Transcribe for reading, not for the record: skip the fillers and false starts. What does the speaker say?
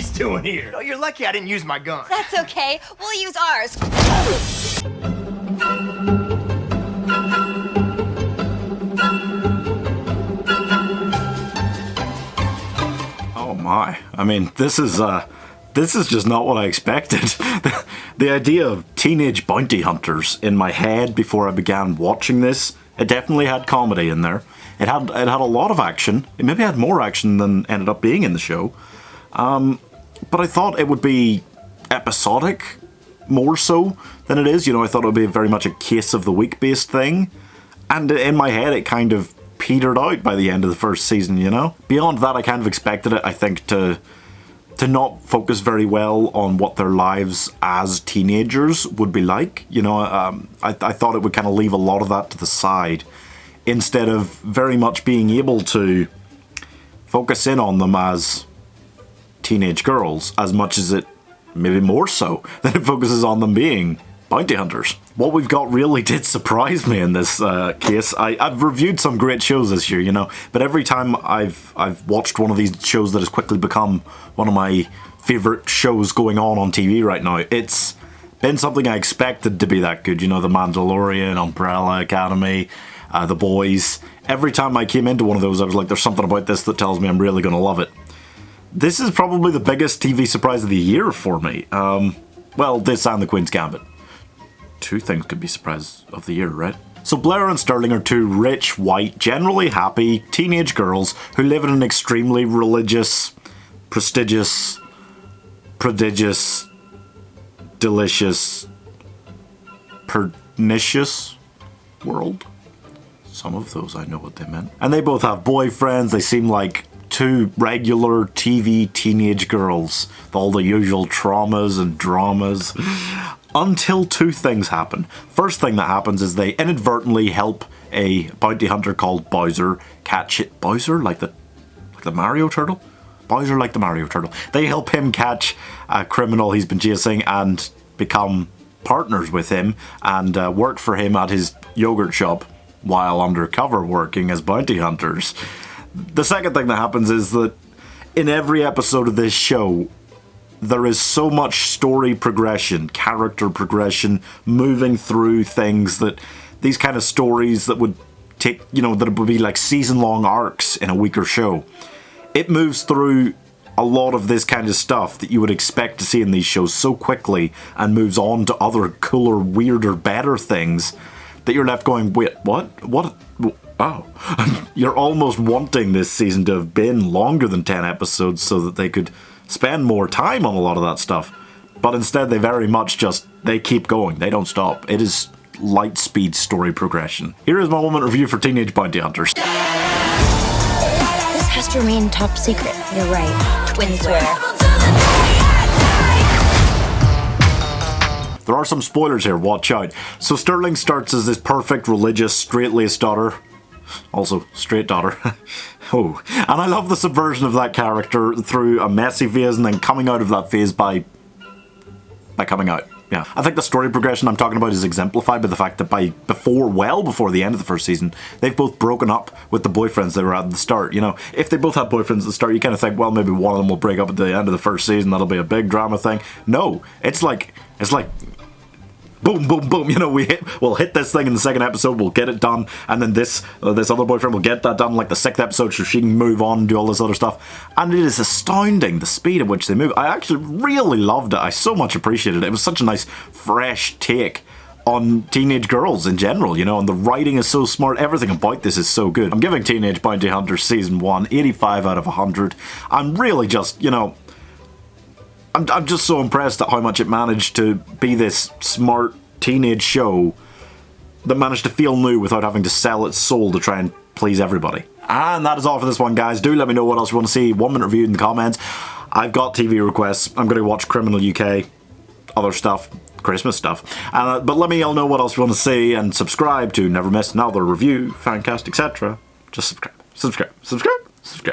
he's doing here? Oh, you're lucky I didn't use my gun. That's okay. We'll use ours. Oh my. I mean, this is just not what I expected. The idea of teenage bounty hunters in my head before I began watching this, it definitely had comedy in there. It had a lot of action. It maybe had more action than ended up being in the show. But I thought it would be episodic more so than it is. You know, I thought it would be very much a case of the week based thing. And in my head, it kind of petered out by the end of the first season, you know? Beyond that, I kind of expected it, I think, to not focus very well on what their lives as teenagers would be like. You know, I thought it would kind of leave a lot of that to the side, instead of very much being able to focus in on them as teenage girls, as much as it, maybe more so, than it focuses on them being bounty hunters. What we've got really did surprise me in this case. I've reviewed some great shows this year, you know, but every time I've watched one of these shows that has quickly become one of my favourite shows going on TV right now, it's been something I expected to be that good. You know, The Mandalorian, Umbrella Academy, The Boys. Every time I came into one of those, I was like, there's something about this that tells me I'm really going to love it. This is probably the biggest TV surprise of the year for me. Well, this and The Queen's Gambit. Two things could be surprise of the year, right? So Blair and Sterling are two rich, white, generally happy teenage girls who live in an extremely religious, prestigious, prodigious, delicious, pernicious world. Some of those I know what they meant. And they both have boyfriends. They seem like two regular TV teenage girls with all the usual traumas and dramas. Until two things happen. First thing that happens is they inadvertently help a bounty hunter called Bowser catch it. Bowser? Like the Mario turtle? Bowser like the Mario turtle. They help him catch a criminal he's been chasing and become partners with him and work for him at his yogurt shop while undercover working as bounty hunters. The second thing that happens is that in every episode of this show, there is so much story progression, character progression, moving through things that these kind of stories that would take, you know, that would be like season-long arcs in a weaker show. It moves through a lot of this kind of stuff that you would expect to see in these shows so quickly and moves on to other cooler, weirder, better things that you're left going, wait, what? What? Oh. You're almost wanting this season to have been longer than 10 episodes so that they could spend more time on a lot of that stuff. But instead they very much just, they keep going. They don't stop. It is light speed story progression. Here is my moment review for Teenage Bounty Hunters. This has to remain top secret. You're right. Twins wear. There are some spoilers here, watch out. So Sterling starts as this perfect, religious, straight-laced daughter. Also, straight daughter. Oh, and I love the subversion of that character through a messy phase and then coming out of that phase by coming out. Yeah, I think the story progression I'm talking about is exemplified by the fact that well before the end of the first season, they've both broken up with the boyfriends they were at the start. You know, if they both had boyfriends at the start, you kind of think, well, maybe one of them will break up at the end of the first season. That'll be a big drama thing. No, it's like boom, boom, boom. You know, we'll hit this thing in the second episode, we'll get it done, and then this other boyfriend will get that done like the 6th episode so she can move on and do all this other stuff. And it is astounding the speed at which they move. I actually really loved it. I so much appreciated it. It was such a nice, fresh take on teenage girls in general, you know, and the writing is so smart. Everything about this is so good. I'm giving Teenage Bounty Hunters Season 1 85 out of 100. I'm really just, you know, I'm just so impressed at how much it managed to be this smart teenage show that managed to feel new without having to sell its soul to try and please everybody. And that is all for this one, guys. Do let me know what else you want to see. 1 minute review in the comments. I've got TV requests. I'm going to watch Criminal UK, other stuff, Christmas stuff. But let me all know what else you want to see and subscribe to never miss another review, fancast, etc. Just subscribe.